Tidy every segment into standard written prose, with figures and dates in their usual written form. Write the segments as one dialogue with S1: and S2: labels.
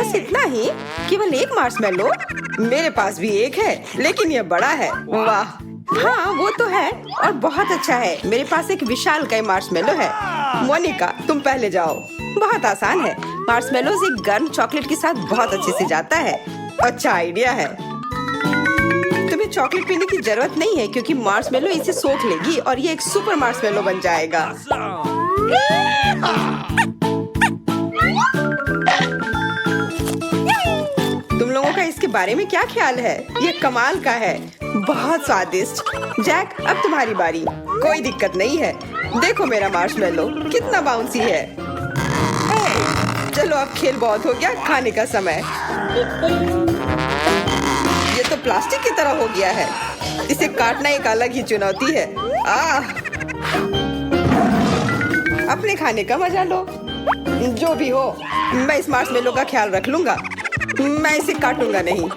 S1: बस इतना ही? केवल एक मार्शमेलो? मेरे पास भी एक है, लेकिन ये बड़ा है। वाह, हाँ वो तो है और बहुत अच्छा है। मेरे पास एक विशालकाय मार्शमेलो है। मोनिका, तुम पहले जाओ। बहुत आसान है। मार्शमेलोज एक गर्म चॉकलेट के साथ बहुत अच्छे से जाता है। अच्छा आइडिया है। तुम्हें चॉकलेट पीने की जरूरत नहीं है क्योंकि मार्शमेलो इसे सोख लेगी और ये एक सुपर मार्शमेलो बन जाएगा। तुम लोगों का इसके बारे में क्या ख्याल है? ये कमाल का है, बहुत स्वादिष्ट। जैक, अब तुम्हारी बारी। कोई दिक्कत नहीं है। देखो मेरा मार्शमेलो कितना बाउंसी है। चलो अब खेल बहुत हो गया, खाने का समय। ये तो प्लास्टिक की तरह हो गया है। इसे काटना एक अलग ही चुनौती है। अपने खाने का मजा लो। जो भी हो, मैं इस मार्शमेलो का ख्याल रख लूंगा। मैं इसे काटूंगा नहीं।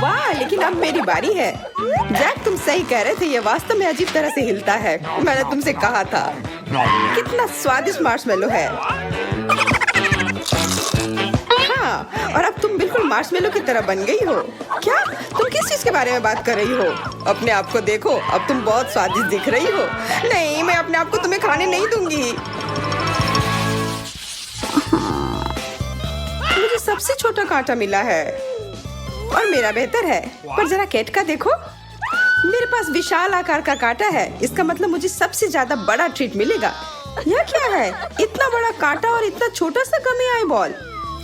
S1: वाह, लेकिन अब मेरी बारी है। जैक, तुम सही कह रहे थे, ये वास्तव में अजीब तरह से हिलता है। मैंने तुमसे कहा था। कितना स्वादिष्ट मार्शमेलो है। हाँ, और अब तुम बिल्कुल मार्शमेलो की तरह बन गई हो। क्या? तुम किस चीज के बारे में बात कर रही हो? अपने आप को देखो, अब तुम बहुत स्वादिष्ट दिख रही हो। नहीं, मैं अपने आप को तुम्हें खाने नहीं दूंगी। मुझे सबसे छोटा कांटा मिला है और मेरा बेहतर है। पर जरा केट का देखो, मेरे पास विशाल आकार का कांटा है। इसका मतलब मुझे सबसे ज्यादा बड़ा ट्रीट मिलेगा। यह क्या है? इतना बड़ा कांटा और इतना छोटा सा गमी आई बॉल।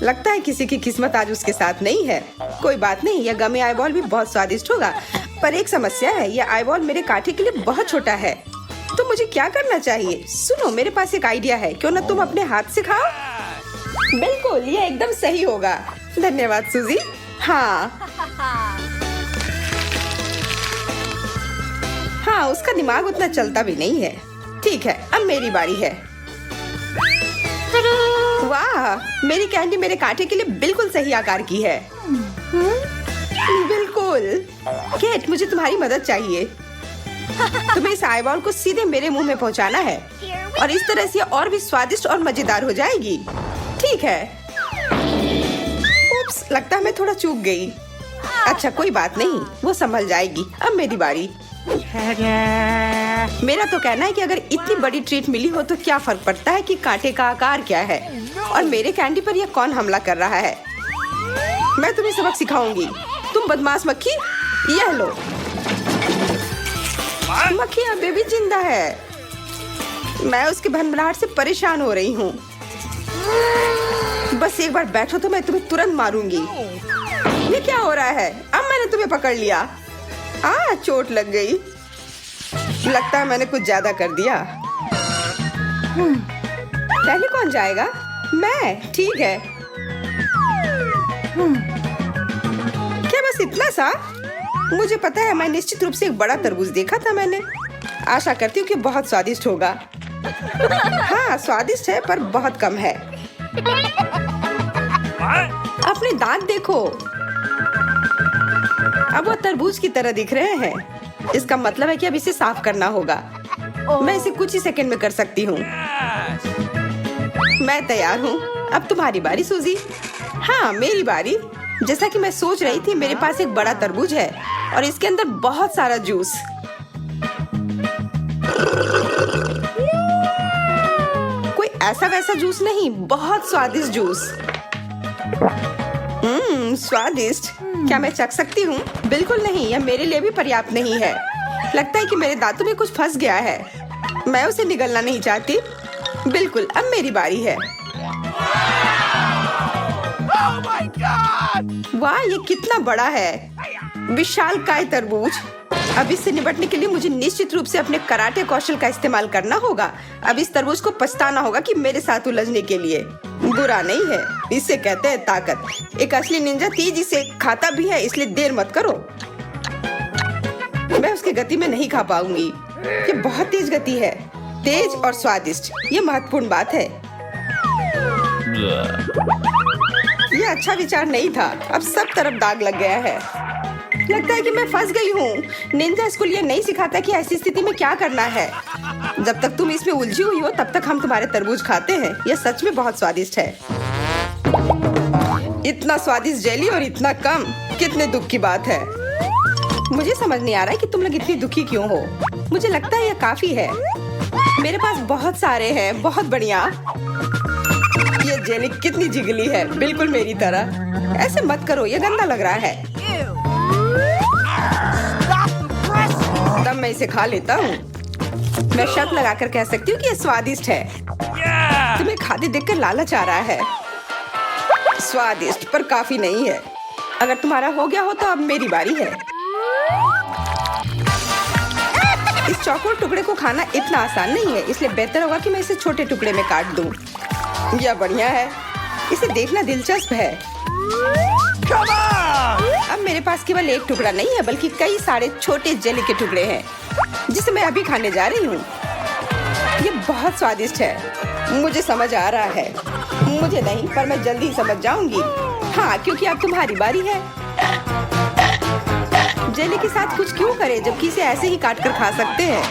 S1: लगता है किसी की किस्मत आज उसके साथ नहीं है। कोई बात नहीं, यह गमी आई बॉल भी बहुत स्वादिष्ट होगा। पर एक समस्या है, यह आई बॉल मेरे कांटे के लिए बहुत छोटा है। तो मुझे क्या करना चाहिए? सुनो, मेरे पास एक आइडिया है। क्यों ना तुम अपने हाथ से खाओ? बिल्कुल, ये एकदम सही होगा। धन्यवाद सूजी। हाँ, उसका दिमाग उतना चलता भी नहीं है। ठीक है, अब मेरी बारी है। वाह, मेरी कैंडी मेरे कांटे के लिए बिल्कुल सही आकार की है। बिल्कुल। केट, मुझे तुम्हारी मदद चाहिए। तुम्हें इस आई बॉल को सीधे मेरे मुंह में पहुंचाना है और इस तरह से और भी स्वादिष्ट और मजेदार हो जाएगी। ठीक है। उप्स, लगता है मैं थोड़ा चूक गई। अच्छा, कोई बात नहीं, वो संभल जाएगी। अब मेरी बारी। मेरा तो कहना है कि अगर इतनी बड़ी ट्रीट मिली हो तो क्या फर्क पड़ता है कि कांटे का आकार क्या है और मेरे कैंडी पर यह कौन हमला कर रहा है। मैं तुम्हें सबक सिखाऊंगी। तुम बदमाश मक्खी, यह लो। मक्खी अभी भी जिंदा है। मैं उसके भनभनाहट से परेशान हो रही हूँ। बस एक बार बैठो तो मैं तुम्हें तुरंत मारूंगी। ये क्या हो रहा है? अब मैंने तुम्हें पकड़ लिया। चोट लग गई। लगता है मैंने कुछ ज्यादा कर दिया। पहले कौन जाएगा? मैं। ठीक है। क्या बस इतना सा? मुझे पता है, मैं निश्चित रूप से एक बड़ा तरबूज देखा था मैंने। आशा करती हूँ कि बहुत स्वादिष्ट होगा। हाँ, स्वादिष्ट है पर बहुत कम है। अपने दांत देखो, अब वो तरबूज की तरह दिख रहे हैं। इसका मतलब है कि अब इसे साफ करना होगा। मैं इसे कुछ ही सेकंड में कर सकती हूँ। मैं तैयार हूँ। अब तुम्हारी बारी सूजी। हाँ, मेरी बारी। जैसा कि मैं सोच रही थी, मेरे पास एक बड़ा तरबूज है और इसके अंदर बहुत सारा जूस। कोई ऐसा वैसा जूस नहीं, बहुत स्वादिष्ट जूस। स्वादिष्ट। क्या मैं चख सकती हूँ? बिल्कुल नहीं, यह मेरे लिए भी पर्याप्त नहीं है। लगता है कि मेरे दांतों में कुछ फंस गया है। मैं उसे निगलना नहीं चाहती। बिल्कुल, अब मेरी बारी है।
S2: Oh my God!
S1: वाह, ये कितना बड़ा है। विशालकाय तरबूज। अब इससे निपटने के लिए मुझे निश्चित रूप से अपने कराटे कौशल का इस्तेमाल करना होगा। अब इस तरबूज को पछताना होगा कि मेरे साथ उलझने के लिए। बुरा नहीं है, इसे कहते हैं ताकत। एक असली निंजा तेजी से खाता भी है, इसलिए देर मत करो। मैं उसकी गति में नहीं खा पाऊंगी। ये बहुत तेज गति है, तेज और स्वादिष्ट। ये महत्वपूर्ण बात है। ये अच्छा विचार नहीं था। अब सब तरफ दाग लग गया है। लगता है कि मैं फंस गई हूँ। निंजा स्कूल ये नहीं सिखाता कि ऐसी स्थिति में क्या करना है। जब तक तुम इसमें उलझी हुई हो तब तक हम तुम्हारे तरबूज खाते हैं। यह सच में बहुत स्वादिष्ट है। इतना स्वादिष्ट जेली और इतना कम, कितने दुख की बात है। मुझे समझ नहीं आ रहा है कि तुम लोग इतनी दुखी क्यों हो। मुझे लगता है यह काफी है। मेरे पास बहुत सारे हैं, बहुत बढ़िया। ये जेली कितनी जिगली है, बिल्कुल मेरी तरह। ऐसे मत करो, ये गंदा लग रहा है। तब मैं इसे खा लेता हूँ। मैं शर्त लगाकर कह सकती हूँ कि ये स्वादिष्ट है। तुम्हें खाते देखकर लालच आ रहा है। स्वादिष्ट पर काफी नहीं है। अगर तुम्हारा हो गया हो तो अब मेरी बारी है। इस चौकोर टुकड़े को खाना इतना आसान नहीं है, इसलिए बेहतर होगा कि मैं इसे छोटे टुकड़े में काट दूं। यह बढ़िया है। इसे देखना दिलचस्प है। अब मेरे पास केवल एक टुकड़ा नहीं है, बल्कि कई सारे छोटे जेली के टुकड़े हैं, जिसे मैं अभी खाने जा रही हूँ। ये बहुत स्वादिष्ट है। मुझे समझ आ रहा है। मुझे नहीं, पर मैं जल्दी समझ जाऊंगी। हाँ, क्योंकि अब तुम्हारी बारी है। जेली के साथ कुछ क्यों करें, जबकि इसे ऐसे ही काट कर खा सकते हैं।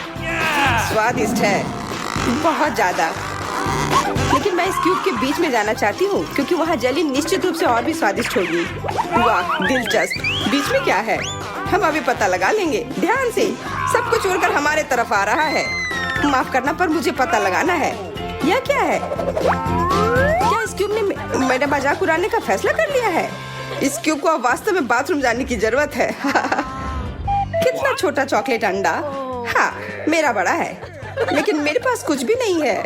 S1: स्वादिष्ट है, बहुत ज्यादा। लेकिन मैं इस क्यूब के बीच में जाना चाहती हूँ, क्योंकि वहाँ जेली निश्चित रूप से और भी स्वादिष्ट होगी। वाह, दिलचस्प। बीच में क्या है? हम अभी पता लगा लेंगे। ध्यान से, सब कुछ उड़कर हमारे तरफ आ रहा है। माफ करना, पर मुझे पता लगाना है। यह क्या है? क्या इस क्यूब ने मेरा मजाक उड़ाने का फैसला कर लिया है? इस क्यूब को अब वास्तव में बाथरूम जाने की जरूरत है। कितना छोटा चॉकलेट अंडा। हाँ, मेरा बड़ा है, लेकिन मेरे पास कुछ भी नहीं है।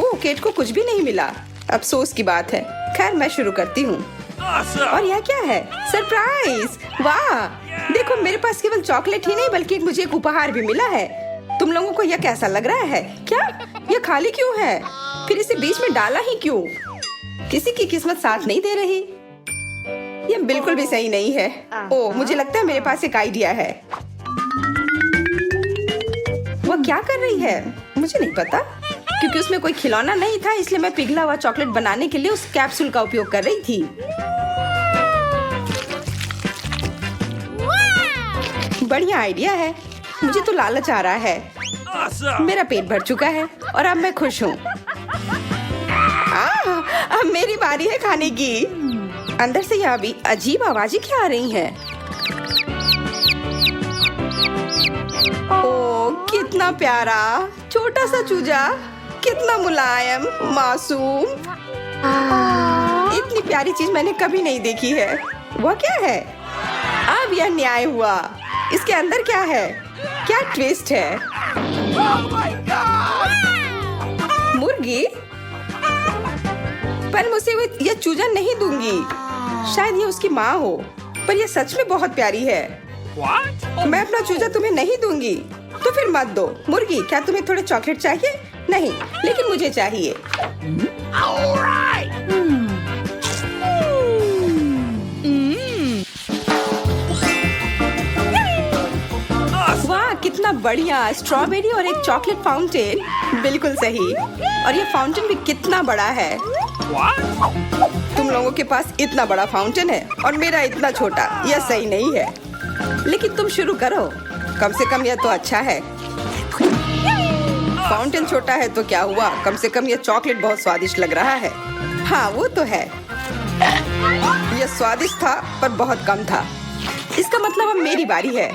S1: ओह, केट को कुछ भी नहीं मिला। अफसोस की बात है। खैर, मैं शुरू करती हूँ। और यह क्या है? सरप्राइज! वाह, देखो, मेरे पास केवल चॉकलेट ही नहीं, बल्कि मुझे एक उपहार भी मिला है। तुम लोगों को यह कैसा लग रहा है? क्या यह खाली क्यों है? फिर इसे बीच में डाला ही क्यों? किसी की किस्मत साथ नहीं दे रही। यह बिल्कुल भी सही नहीं है। ओह, मुझे लगता है मेरे पास एक आइडिया है। वह क्या कर रही है? मुझे नहीं पता। क्योंकि उसमें कोई खिलौना नहीं था, इसलिए मैं पिघला हुआ चॉकलेट बनाने के लिए उस कैप्सूल का उपयोग कर रही थी। बढ़िया आइडिया है। मुझे तो लालच आ रहा है। मेरा पेट भर चुका है और अब मैं खुश हूँ। अब मेरी बारी है खाने की। अंदर से यह भी अजीब आवाजें क्या आ रही हैं? ओह, कितना प्यारा छोटा सा चूजा, कितना मुलायम, मासूम। इतनी प्यारी चीज मैंने कभी नहीं देखी है। वह क्या है? अब यह न्याय हुआ। इसके अंदर क्या है? क्या ट्विस्ट है? मुर्गी? पर मुझे यह चूजा नहीं दूंगी। शायद ये उसकी माँ हो, पर यह सच में बहुत प्यारी है। मैं अपना चूजा तुम्हें नहीं दूंगी। तो फिर मत दो। मुर्गी, क्या तुम्हें थोड़े चॉकलेट चाहिए? नहीं, लेकिन मुझे चाहिए। वाह, कितना बढ़िया। स्ट्रॉबेरी और एक चॉकलेट फाउंटेन। बिल्कुल सही। और ये फाउंटेन भी कितना बड़ा है। तुम लोगों के पास इतना बड़ा फाउंटेन है और मेरा इतना छोटा। यह सही नहीं है। लेकिन तुम शुरू करो। कम से कम यह तो अच्छा है। फाउंटेन छोटा है तो क्या हुआ? कम से कम यह चॉकलेट बहुत स्वादिष्ट लग रहा है। हाँ, वो तो है। यह स्वादिष्ट था, पर बहुत कम था। इसका मतलब अब मेरी बारी है।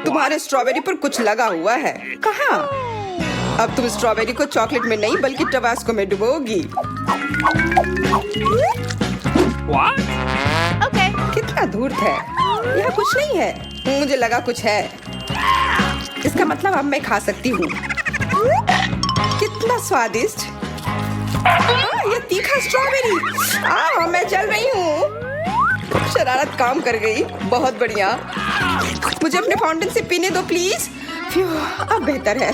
S1: तुम्हारे स्ट्रॉबेरी पर कुछ लगा हुआ है। कहाँ? अब तुम स्ट्रॉबेरी को चॉकलेट में नहीं, बल्कि टबास्को में डुबोगी।
S2: Okay.
S1: कितना धूर्त है। यह कुछ नहीं है। मुझे लगा कुछ है। इसका मतलब अब मैं खा सकती हूँ। कितना स्वादिष्ट। यह तीखा स्ट्रॉबेरी। मैं जल रही हूँ। शरारत काम कर गई। बहुत बढ़िया। मुझे अपने फाउंटेन से पीने दो प्लीज। अब बेहतर है।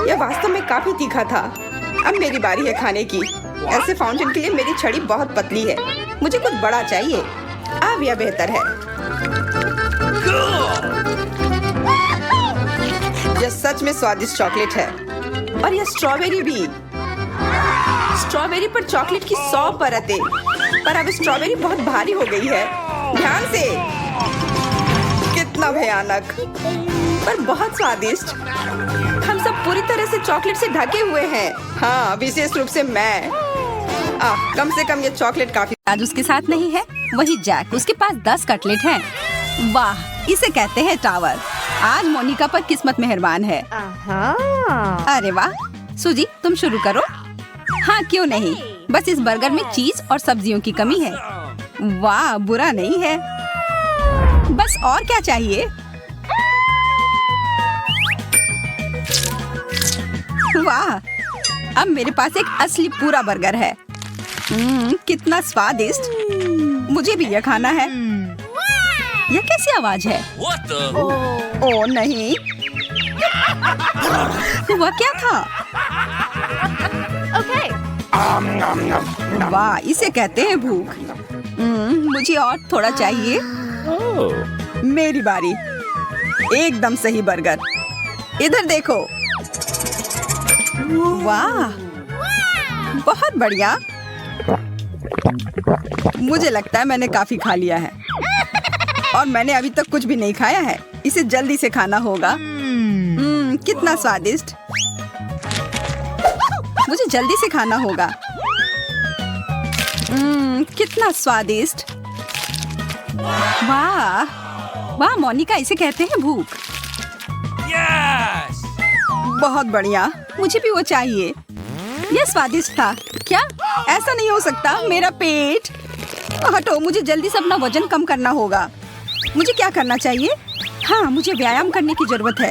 S1: यह वास्तव में काफी तीखा था। अब मेरी बारी है खाने की। ऐसे फाउंटेन के लिए मेरी छड़ी बहुत पतली है। मुझे कुछ बड़ा चाहिए। अब यह बेहतर है। यह सच में स्वादिष्ट चॉकलेट है। और यह स्ट्रॉबेरी भी। स्ट्रॉबेरी पर चॉकलेट की 100 परतें। पर अब स्ट्रॉबेरी बहुत भारी हो गई है। ध्यान से। कितना भयानक, पर बहुत स्वादिष्ट। हम सब पूरी तरह से चॉकलेट से ढके हुए हैं। हाँ, विशेष रूप से मैं। कम से कम ये चॉकलेट काफी।
S3: आज उसके साथ नहीं है, वही जैक, उसके पास 10 कटलेट हैं। वाह, इसे कहते हैं टावर। आज मोनिका पर किस्मत मेहरबान है। अरे वाह, सूजी तुम शुरू करो। हाँ क्यों नहीं, बस इस बर्गर में चीज और सब्जियों की कमी है। वाह, बुरा नहीं है। बस और क्या चाहिए? वाह, अब मेरे पास एक असली पूरा बर्गर है। कितना स्वादिष्ट। मुझे भी यह खाना है। यह कैसी आवाज है? ओ नहीं, वह क्या था? वाह, इसे कहते हैं भूख। मुझे और थोड़ा चाहिए। मेरी बारी। एकदम सही बर्गर। इधर देखो। वाह, बहुत बढ़िया। मुझे लगता है मैंने काफी खा लिया है और मैंने अभी तक कुछ भी नहीं खाया है। इसे जल्दी से खाना होगा। कितना स्वादिष्ट। मुझे जल्दी से खाना होगा। कितना स्वादिष्ट। वाह वाह मोनिका, इसे कहते हैं भूख। बहुत बढ़िया, मुझे भी वो चाहिए। यह स्वादिष्ट था। क्या? ऐसा नहीं हो सकता। मेरा पेट। हटो, मुझे जल्दी से अपना वजन कम करना होगा। मुझे क्या करना चाहिए? हाँ, मुझे व्यायाम करने की जरूरत है।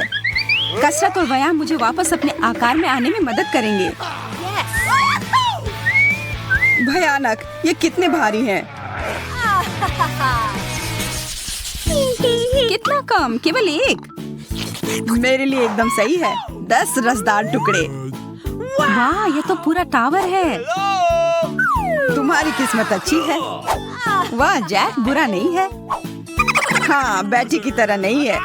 S3: कसरत और व्यायाम मुझे वापस अपने आकार में आने में मदद करेंगे। भयानक, ये कितने भारी हैं। कितना कम, केवल एक। मेरे लिए एकदम सही है। 10 रसदार टुकड़े। वाह, ये तो पूरा टावर है। तुम्हारी किस्मत अच्छी है। वाह जैक, बुरा नहीं है। हाँ, बैटी की तरह नहीं है।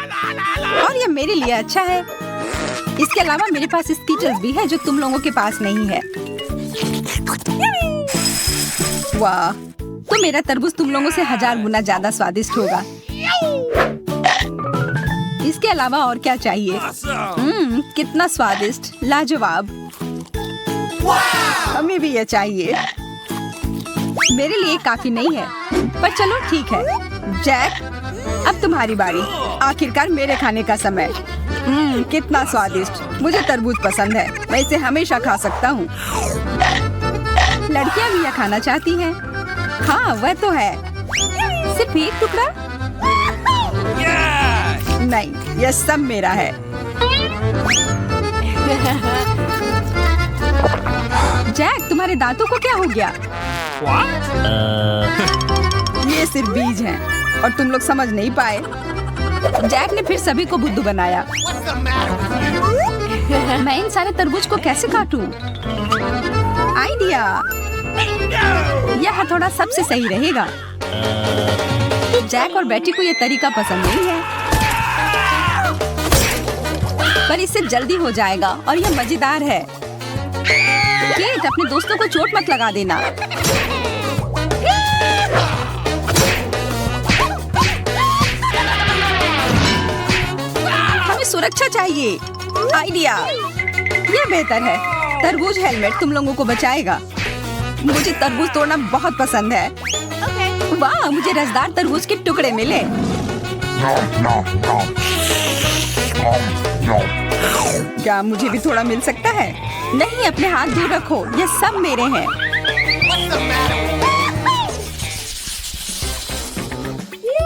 S3: और ये मेरे लिए अच्छा है। इसके अलावा मेरे पास स्कीटल्स भी है जो तुम लोगों के पास नहीं है। वाह, तो मेरा तरबूज तुम लोगों से 1000 गुना ज्यादा स्वादिष्ट होगा। इसके अलावा और क्या चाहिए? कितना स्वादिष्ट, लाजवाब। हमें भी ये चाहिए। मेरे लिए काफी नहीं है, पर चलो ठीक है। जैक, अब तुम्हारी बारी। आखिरकार मेरे खाने का समय। कितना स्वादिष्ट। मुझे तरबूज पसंद है। मैं इसे हमेशा खा सकता हूँ। लड़कियाँ भी यह खाना चाहती हैं। हाँ, वह तो है। सिर्फ एक टुकड़ा? नहीं, यह सब मेरा है। जैक, तुम्हारे दांतों को क्या हो गया? ये सिर्फ बीज हैं और तुम लोग समझ नहीं पाए। जैक ने फिर सभी को बुद्धू बनाया। मैं इन सारे तरबूज को कैसे काटूं? आइडिया। यह हथौड़ा सबसे सही रहेगा। जैक और बेटी को यह तरीका पसंद नहीं है, पर इससे जल्दी हो जाएगा और यह मजेदार है। केट, अपने दोस्तों को चोट मत लगा देना। हमें सुरक्षा चाहिए। आइडिया, यह बेहतर है। तरबूज हेलमेट तुम लोगों को बचाएगा। मुझे तरबूज तोड़ना बहुत पसंद है। वाह, मुझे रसदार तरबूज के टुकड़े मिले। क्या मुझे भी थोड़ा मिल सकता है? नहीं, अपने हाथ दूर रखो। ये सब मेरे हैं।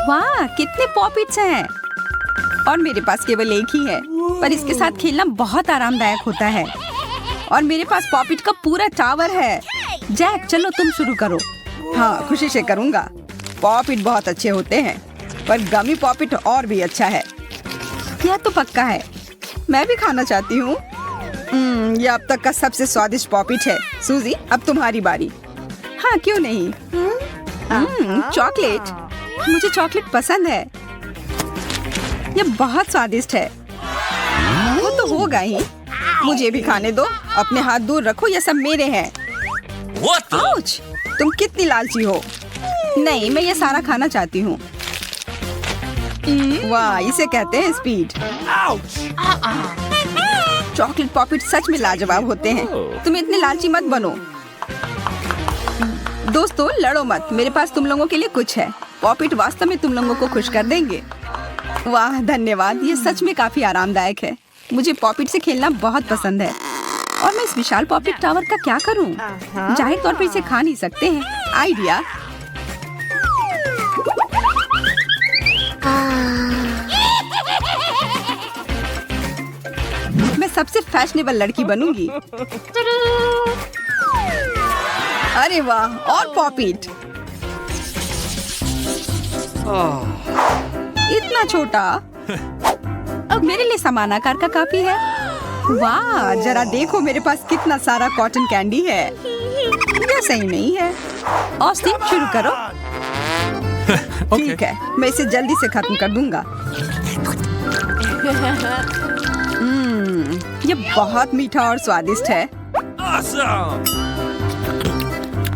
S3: वाह, कितने पॉपिट्स हैं। और मेरे पास केवल एक ही है, पर इसके साथ खेलना बहुत आरामदायक होता है। और मेरे पास पॉपिट का पूरा टावर है। जैक, चलो तुम शुरू करो। हाँ, खुशी से करूँगा। पॉपिट बहुत अच्छे होते हैं, पर गमी पॉपिट और भी अच्छा है। यह तो पक्का है। मैं भी खाना चाहती हूँ। यह अब तक का सबसे स्वादिष्ट पॉपिट है। सूजी, अब तुम्हारी बारी। हाँ, क्यों नहीं। चॉकलेट। मुझे चॉकलेट पसंद है। यह बहुत स्वादिष्ट है। वो तो होगा ही। मुझे भी खाने दो। अपने हाथ दूर रखो, ये सब मेरे हैं। आउच! तुम कितनी लालची हो। नहीं, मैं ये सारा खाना चाहती हूँ। वाह, इसे कहते हैं स्पीड। चॉकलेट पॉपिट सच में लाजवाब होते हैं। तुम इतने लालची मत बनो। दोस्तों लड़ो मत, मेरे पास तुम लोगों के लिए कुछ है। पॉपिट वास्तव में तुम लोगों को खुश कर देंगे। वाह धन्यवाद, ये सच में काफी आरामदायक है। मुझे पॉपिट से खेलना बहुत पसंद है। और मैं इस विशाल पॉपिट टावर का क्या करूं? जाहिर तौर पर इसे खा नहीं सकते हैं। आइडिया। मैं सबसे फैशनेबल लड़की बनूंगी। अरे वाह, और पॉपिट। इतना छोटा, मेरे लिए समान आकार का काफी है। वाह जरा देखो, मेरे पास कितना सारा कॉटन कैंडी है। यह सही नहीं है। ऑस्टिन शुरू करो। ठीक है, मैं इसे जल्दी से खत्म कर दूंगा। ये बहुत मीठा और स्वादिष्ट है।
S2: Awesome!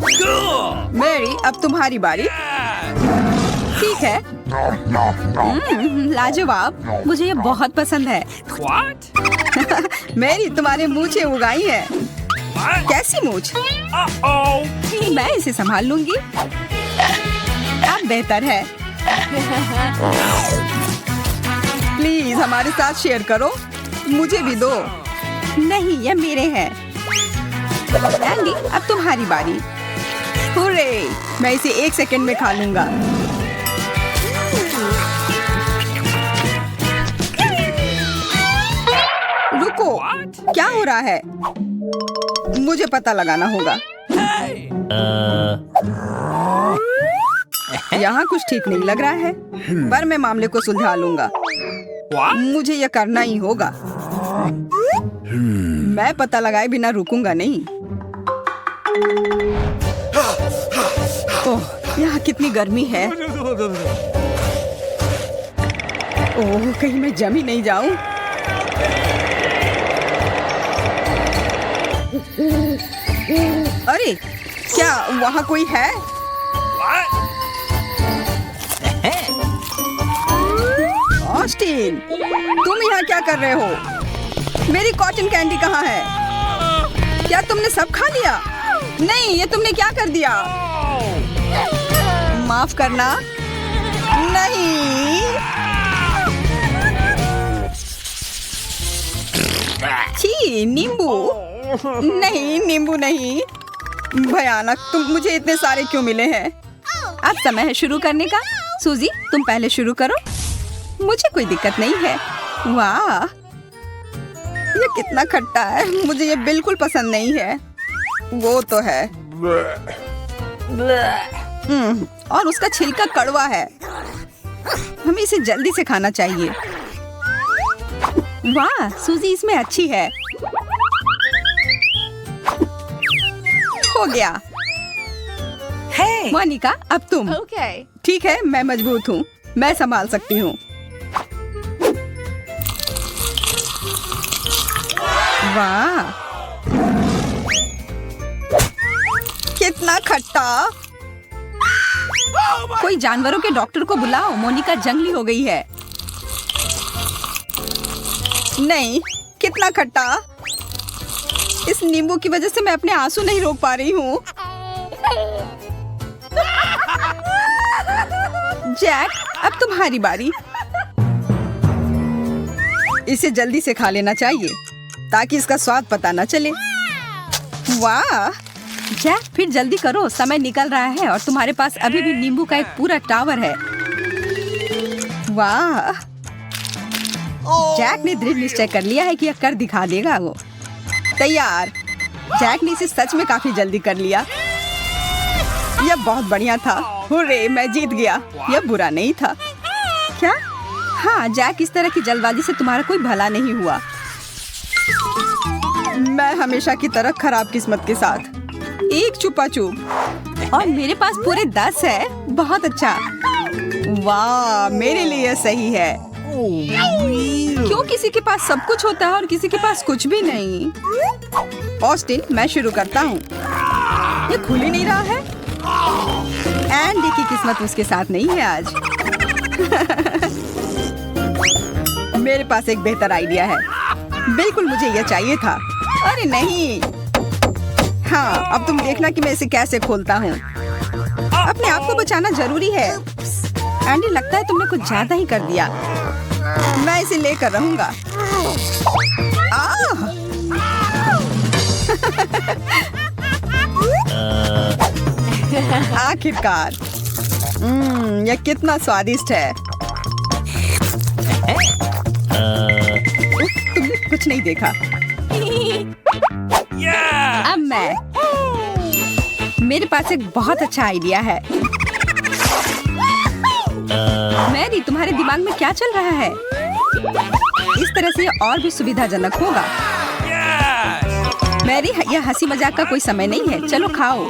S2: Cool!
S3: मैरी, अब तुम्हारी बारी। ठीक है। लाजवाब, मुझे ये बहुत पसंद है।
S2: What?
S3: मैरी, तुम्हारे मूछें उगाई है।
S2: What?
S3: कैसी मूछ?
S2: Uh-oh!
S3: मैं इसे संभाल लूंगी। अब बेहतर है। प्लीज हमारे साथ शेयर करो। मुझे भी दो। नहीं, ये मेरे हैं। एंडी, अब तुम्हारी बारी। हुर्रे! मैं इसे 1 सेकंड में खा लूंगा। रुको, क्या हो रहा है? मुझे पता लगाना होगा। यहाँ कुछ ठीक नहीं लग रहा है, पर मैं मामले को सुलझा लूंगा।
S2: What?
S3: मुझे यह करना ही होगा। मैं पता लगाए बिना रुकूंगा नहीं। ओह, यहाँ कितनी गर्मी है। ओह, कहीं मैं जम ही नहीं जाऊं। अरे, क्या वहाँ कोई है?
S2: What?
S3: ऑस्टिन, तुम यहाँ क्या कर रहे हो? मेरी कॉटन कैंडी कहाँ है? क्या तुमने सब खा लिया? नहीं, ये तुमने क्या कर दिया? माफ करना। नहीं। छी, नींबू। नहीं, नींबू नहीं। भयानक, तुम मुझे इतने सारे क्यों मिले हैं? अब समय है शुरू करने का। सूजी, तुम पहले शुरू करो। मुझे कोई दिक्कत नहीं है। वाह, ये कितना खट्टा है। मुझे ये बिल्कुल पसंद नहीं है। वो तो है। और उसका छिलका कड़वा है। हमें इसे जल्दी से खाना चाहिए। वाह, सूजी इसमें अच्छी है। हो गया।
S1: Hey!
S3: मोनिका, अब तुम।
S1: Okay.
S3: ठीक है, मैं मजबूत हूँ। मैं संभाल सकती हूँ। वाह, कितना खट्टा। कोई जानवरों के डॉक्टर को बुलाओ, मोनिका जंगली हो गई है। नहीं, कितना खट्टा। इस नींबू की वजह से मैं अपने आंसू नहीं रोक पा रही हूँ। जैक, अब तुम्हारी बारी। इसे जल्दी से खा लेना चाहिए ताकि इसका स्वाद पता न चले। वाह जैक, फिर जल्दी करो, समय निकल रहा है और तुम्हारे पास अभी भी नींबू का एक पूरा टावर है। वाह, जैक ने दृढ़ निश्चय कर लिया है कि यह कर दिखा देगा। वो तैयार। जैक ने इसे सच में काफी जल्दी कर लिया। यह बहुत बढ़िया था। हुर्रे, मैं जीत गया। यह बुरा नहीं था। क्या? हाँ जैक, इस तरह की जल्दबाजी से तुम्हारा कोई भला नहीं हुआ। मैं हमेशा की तरह खराब किस्मत के साथ। एक छुपा छुप और मेरे पास पूरे 10 है। बहुत अच्छा। वाह, मेरे लिए यह सही है। क्यों किसी के पास सब कुछ होता है और किसी के पास कुछ भी नहीं? ऑस्टिन, मैं शुरू करता हूँ। ये खुल ही नहीं रहा है। एंडी की किस्मत उसके साथ नहीं है आज। मेरे पास एक बेहतर आइडिया है। बिल्कुल मुझे यह चाहिए था। अरे नहीं। हाँ, अब तुम देखना कि मैं इसे कैसे खोलता हूँ। अपने आप को बचाना जरूरी है। एंडी, लगता है तुमने कुछ ज्यादा ही कर दिया। मैं इसे लेकर रहूंगा। आह! आखिरकार। यह कितना स्वादिष्ट है। तुमने कुछ नहीं देखा।
S2: Yeah!
S3: अब मेरे पास एक बहुत अच्छा आइडिया है। मैरी, तुम्हारे दिमाग में क्या चल रहा है? इस तरह से यह और भी सुविधाजनक होगा।
S2: Yes!
S3: मैरी, यह हंसी मजाक का कोई समय नहीं है। चलो खाओ।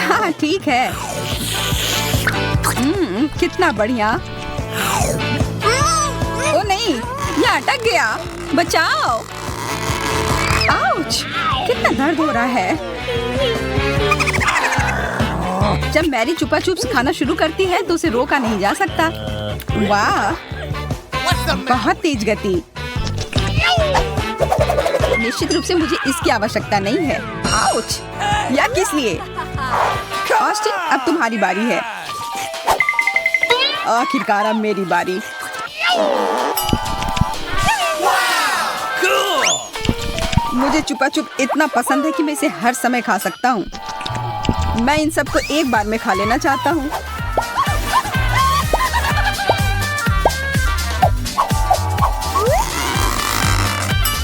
S3: हाँ, ठीक है। कितना बढ़िया। ओ नहीं, यह अटक गया। बचाओ। आउच! कितना दर्द हो रहा है। जब मैरी चुपा चुप खाना शुरू करती है तो उसे रोका नहीं जा सकता। वाह, बहुत तेज गति। निश्चित रूप से मुझे इसकी आवश्यकता नहीं है। आउच! या किस लिए? ऑस्टिन, अब तुम्हारी बारी है। आखिरकार अब मेरी बारी।
S2: Cool!
S3: मुझे चुपा चुप इतना पसंद है कि मैं इसे हर समय खा सकता हूँ। मैं इन सबको एक बार में खा लेना चाहता हूँ।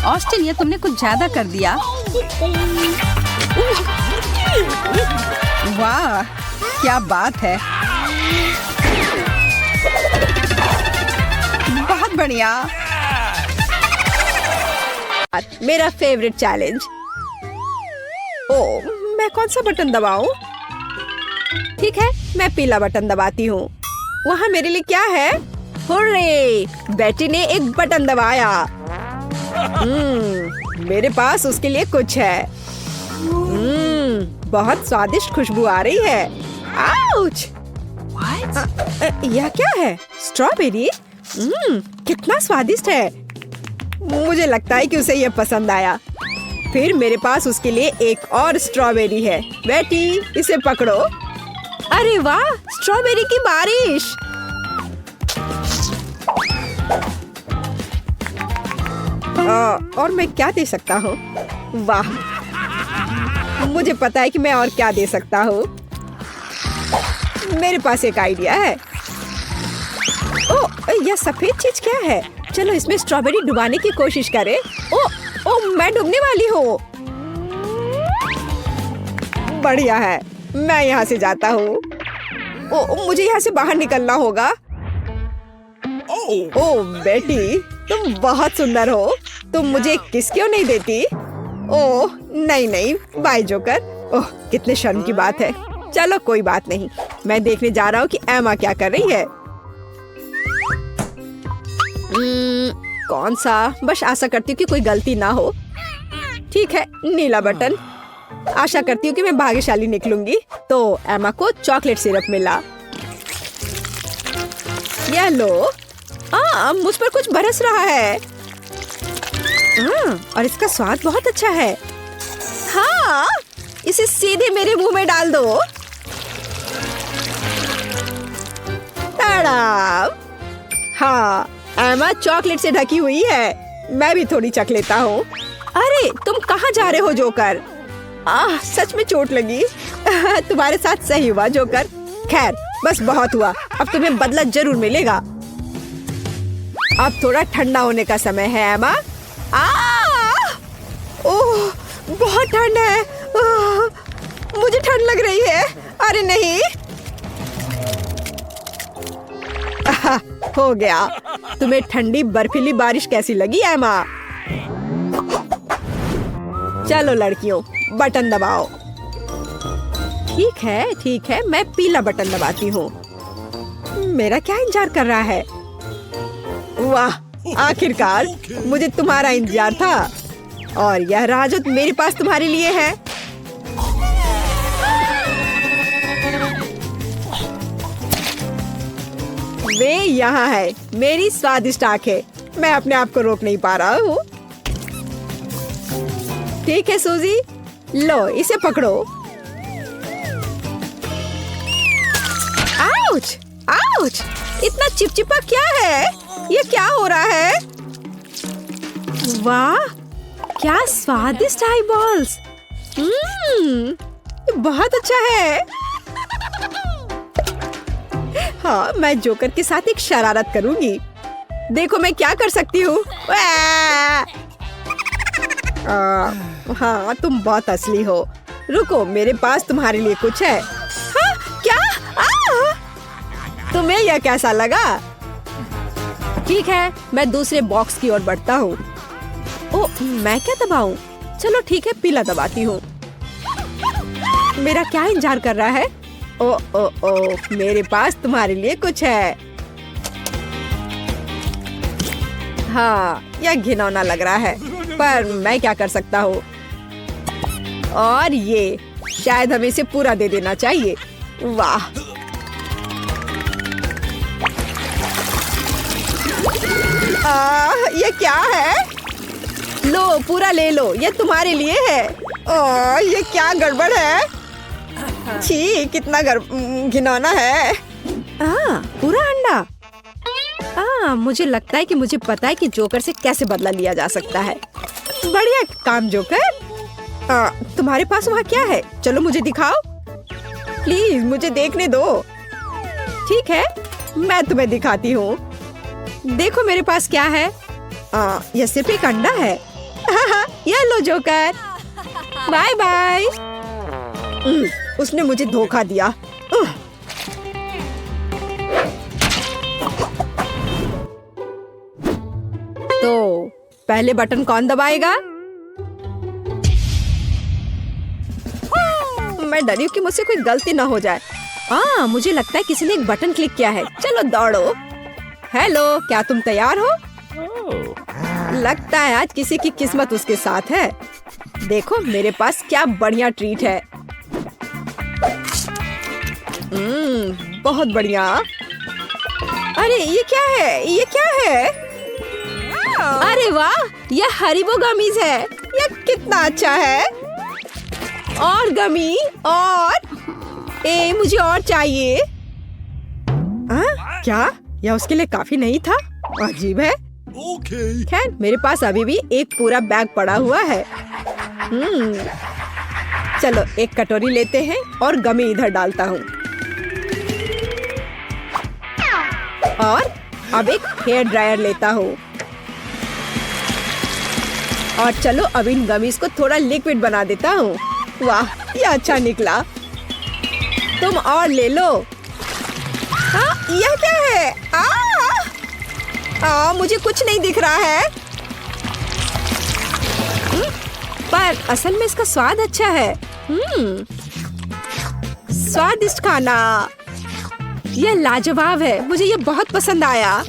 S3: ऑस्टिन, ये तुमने कुछ ज्यादा कर दिया। वाह, क्या बात है। बहुत बढ़िया।
S1: मेरा फेवरेट चैलेंज। ओ, मैं कौन सा बटन दबाऊं? ठीक है, मैं पीला बटन दबाती हूँ। वहाँ मेरे लिए क्या है? हुर्रे! बेटी ने एक बटन दबाया। मेरे पास उसके लिए कुछ है। बहुत स्वादिष्ट खुशबू आ रही है। आउच! यह क्या है? स्ट्रॉबेरी? कितना स्वादिष्ट है। मुझे लगता है कि उसे यह पसंद आया। फिर मेरे पास उसके लिए एक और स्ट्रॉबेरी है। बेटी, इसे पकड़ो। अरे वाह, स्ट्रॉबेरी की बारिश। और मैं क्या दे सकता हूँ? वाह, मुझे पता है कि मैं और क्या दे सकता हूँ। मेरे पास एक आइडिया है। ओ, यह सफेद चीज क्या है? चलो इसमें स्ट्रॉबेरी डुबाने की कोशिश करें। ओ, मैं डूबने वाली हूँ। बढ़िया है, मैं यहाँ से जाता हूँ। ओ, मुझे यहाँ से बाहर निकलना होगा। ओ बेटी, तुम बहुत सुंदर हो। तुम मुझे किस क्यों नहीं देती? ओह नहीं, बाय जोकर। ओह, कितने शर्म की बात है। चलो कोई बात नहीं, मैं देखने जा रहा हूँ कि एमा क्या कर रही है। कौन सा? बस आशा करती हूँ कि कोई गलती ना हो। ठीक है, नीला बटन। आशा करती हूँ कि मैं भाग्यशाली निकलूंगी। तो एमा को चॉकलेट सिरप मिला। ये लो। मुझ पर कुछ बरस रहा है। और इसका स्वाद बहुत अच्छा है। हाँ, इसे सीधे मेरे मुंह में डाल दो। ताड़ा! हाँ, एमा चॉकलेट से ढकी हुई है। मैं भी थोड़ी चख लेता हूँ। अरे, तुम कहाँ जा रहे हो जोकर? सच में चोट लगी। तुम्हारे साथ सही हुआ जोकर। खैर, बस बहुत हुआ। अब तुम्हें बदला जरूर मिलेगा। अब थोड़ा ठंडा होने का समय है एमा। ओह, बहुत ठंड है। मुझे ठंड लग रही है। अरे नहीं। हो गया। तुम्हें ठंडी बर्फीली बारिश कैसी लगी एमा? चलो लड़कियों, बटन दबाओ। ठीक है, मैं पीला बटन दबाती हूँ। मेरा क्या इंतजार कर रहा है? वाह, आखिरकार मुझे तुम्हारा इंतजार था। और यह राह जो मेरे पास तुम्हारे लिए है। वे यहाँ है, मेरी स्वादिष्ट आंखें। मैं अपने आप को रोक नहीं पा रहा हूँ। ठीक है सूजी, लो इसे पकड़ो। आउच! आउच! इतना चिपचिपा क्या है? ये क्या हो रहा है? वाह, क्या स्वादिष्ट आई बॉल्स! ये बहुत अच्छा है। हाँ, मैं जोकर के साथ एक शरारत करूंगी। देखो मैं क्या कर सकती हूँ। हाँ, तुम बहुत असली हो। रुको, मेरे पास तुम्हारे लिए कुछ है। हाँ, क्या? तुम्हें यह कैसा लगा? ठीक है, मैं दूसरे बॉक्स की ओर बढ़ता हूँ। ओह, मैं क्या दबाऊं? चलो ठीक है, पीला दबाती हूँ। मेरा क्या इंतजार कर रहा है? ओ ओ ओ, मेरे पास तुम्हारे लिए कुछ है। हाँ, यह घिनौना लग रहा है, पर मैं क्या कर सकता हूँ? और ये शायद हमें इसे पूरा दे देना चाहिए। वाह! ये क्या है? लो, पूरा ले लो, ये तुम्हारे लिए है। ये क्या गड़बड़ है? छी, कितना घिनौना है। पूरा अंडा। मुझे लगता है कि मुझे पता है कि जोकर से कैसे बदला लिया जा सकता है। बढ़िया काम जोकर। तुम्हारे पास वहाँ क्या है? चलो मुझे दिखाओ, प्लीज मुझे देखने दो। ठीक है, मैं तुम्हें दिखाती हूँ। देखो मेरे पास क्या है। यह सिर्फ एक अंडा है। यह लो जोकर, बाय बाय। उसने मुझे धोखा दिया। तो पहले बटन कौन दबाएगा? मैं डरी हूँ कि मुझसे कोई गलती ना हो जाए। मुझे लगता है किसी ने एक बटन क्लिक किया है। चलो दौड़ो। हेलो, क्या तुम तैयार हो? लगता है आज किसी की किस्मत उसके साथ है। देखो मेरे पास क्या बढ़िया ट्रीट है। बहुत बढ़िया। अरे ये क्या है? ये क्या है? अरे वाह, यह हरीबो गमीज है। यह कितना अच्छा है। और गमी, और मुझे और चाहिए। क्या यह उसके लिए काफी नहीं था? अजीब है। खैर, मेरे पास अभी भी एक पूरा बैग पड़ा हुआ है। चलो एक कटोरी लेते हैं और गमी इधर डालता हूँ। और अब एक हेयर ड्रायर लेता हूँ। और चलो अब इन गमीज को थोड़ा लिक्विड बना देता हूँ। वाह, ये अच्छा निकला। तुम और ले लो। यह क्या है? मुझे कुछ नहीं दिख रहा है। पर असल में इसका स्वाद अच्छा है। स्वादिष्ट खाना। यह लाजवाब है। मुझे यह बहुत पसंद आया।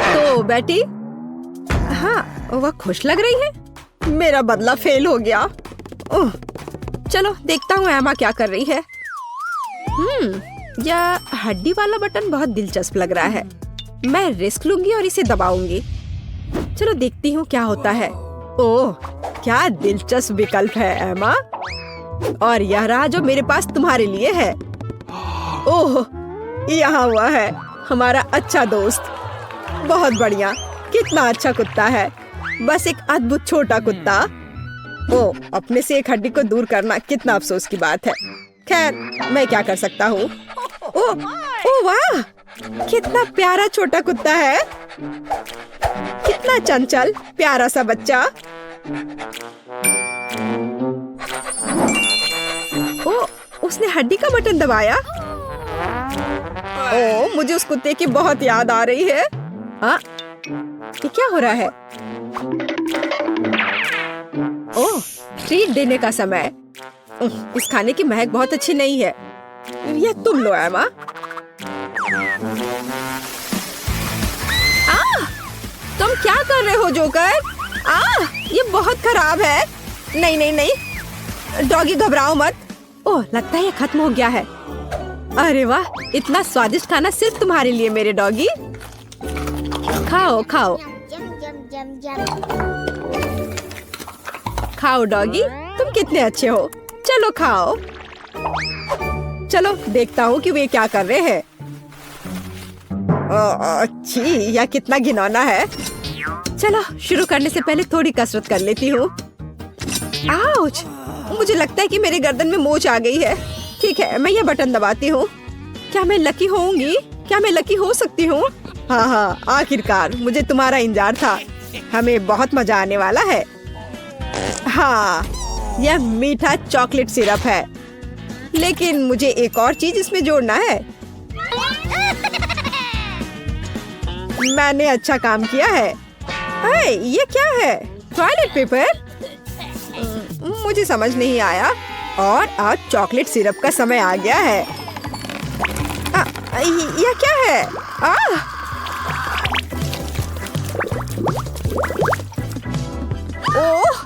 S1: तो बेटी, वह खुश लग रही है। मेरा बदला फेल हो गया। चलो देखता हूँ एमा क्या कर रही है। यह हड्डी वाला बटन बहुत दिलचस्प लग रहा है। मैं रिस्क लूंगी और इसे दबाऊंगी। चलो देखती हूँ क्या होता है। ओह, क्या दिलचस्प विकल्प है एमा। और यह रहा जो मेरे पास तुम्हारे लिए है। ओह, यहाँ हुआ है हमारा अच्छा दोस्त। बहुत बढ़िया, कितना अच्छा कुत्ता है। बस एक अद्भुत छोटा कुत्ता। ओह, अपने से एक हड्डी को दूर करना कितना अफसोस की बात है। खैर, मैं क्या कर सकता हूँ। ओह वाह, कितना प्यारा छोटा कुत्ता है। कितना चंचल प्यारा सा बच्चा। ओह, उसने हड्डी का बटन दबाया। ओह, मुझे उस कुत्ते की बहुत याद आ रही है। ये क्या हो रहा है? ओह, ट्रीट देने का समय। इस खाने की महक बहुत अच्छी नहीं है। यह तुम लो एमा। तुम क्या कर रहे हो जोकर? ये बहुत खराब है। नहीं नहीं नहीं, डॉगी घबराओ मत। ओह, लगता है ये खत्म हो गया है। अरे वाह, इतना स्वादिष्ट खाना सिर्फ तुम्हारे लिए मेरे डॉगी। खाओ खाओ खाओ डॉगी, तुम कितने अच्छे हो। चलो खाओ। चलो देखता हूँ कि वे क्या कर रहे हैं। छी, यह कितना घिनौना है। चलो शुरू करने से पहले थोड़ी कसरत कर लेती हूँ। आउच! मुझे लगता है कि मेरे गर्दन में मोच आ गई है। ठीक है, मैं यह बटन दबाती हूँ। क्या मैं लकी होऊंगी? क्या मैं लकी हो सकती हूँ? हाँ हाँ, आखिरकार मुझे तुम्हारा इंतजार था। हमें बहुत मजा आने वाला है। हाँ, यह मीठा चॉकलेट सिरप है, लेकिन मुझे एक और चीज इसमें जोड़ना है। मैंने अच्छा काम किया है। ये क्या है? Toilet paper? मुझे समझ नहीं आया। और आज चॉकलेट सिरप का समय आ गया है। यह क्या है? ओह,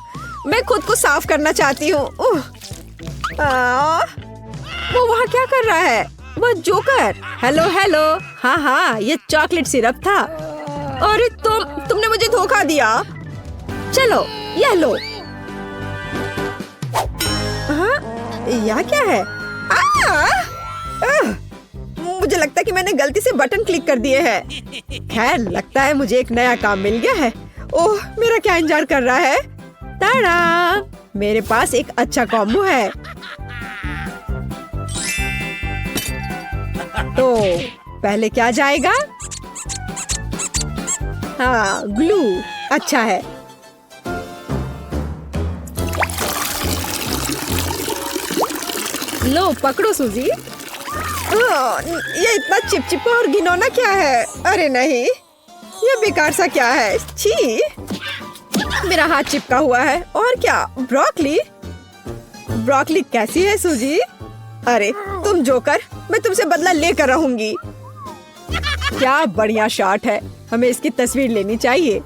S1: मैं खुद को साफ करना चाहती हूँ। वो वहाँ क्या कर रहा है? वो जोकर। Hello hello. हाँ हाँ, ये चॉकलेट सिरप था। अरे तुमने मुझे धोखा दिया। चलो यह लो। हाँ, यह क्या है? मुझे लगता है कि मैंने गलती से बटन क्लिक कर दिए हैं। खैर, लगता है मुझे एक नया काम मिल गया है। ओह, मेरा क्या इंतजार कर रहा है? ताड़ा! मेरे पास एक अच्छा कॉम्बो है। तो पहले क्या जाएगा? हाँ, ग्लू अच्छा है। लो पकड़ो सूजी। ये इतना चिपचिपा और घिनौना क्या है? अरे नहीं, ये बेकार सा क्या है? छी, मेरा हाथ चिपका हुआ है। और क्या? ब्रोकली? ब्रोकली कैसी है सूजी? अरे तुम जोकर, मैं तुमसे बदला लेकर रहूंगी। क्या बढ़िया शॉट है, हमें इसकी तस्वीर लेनी चाहिए।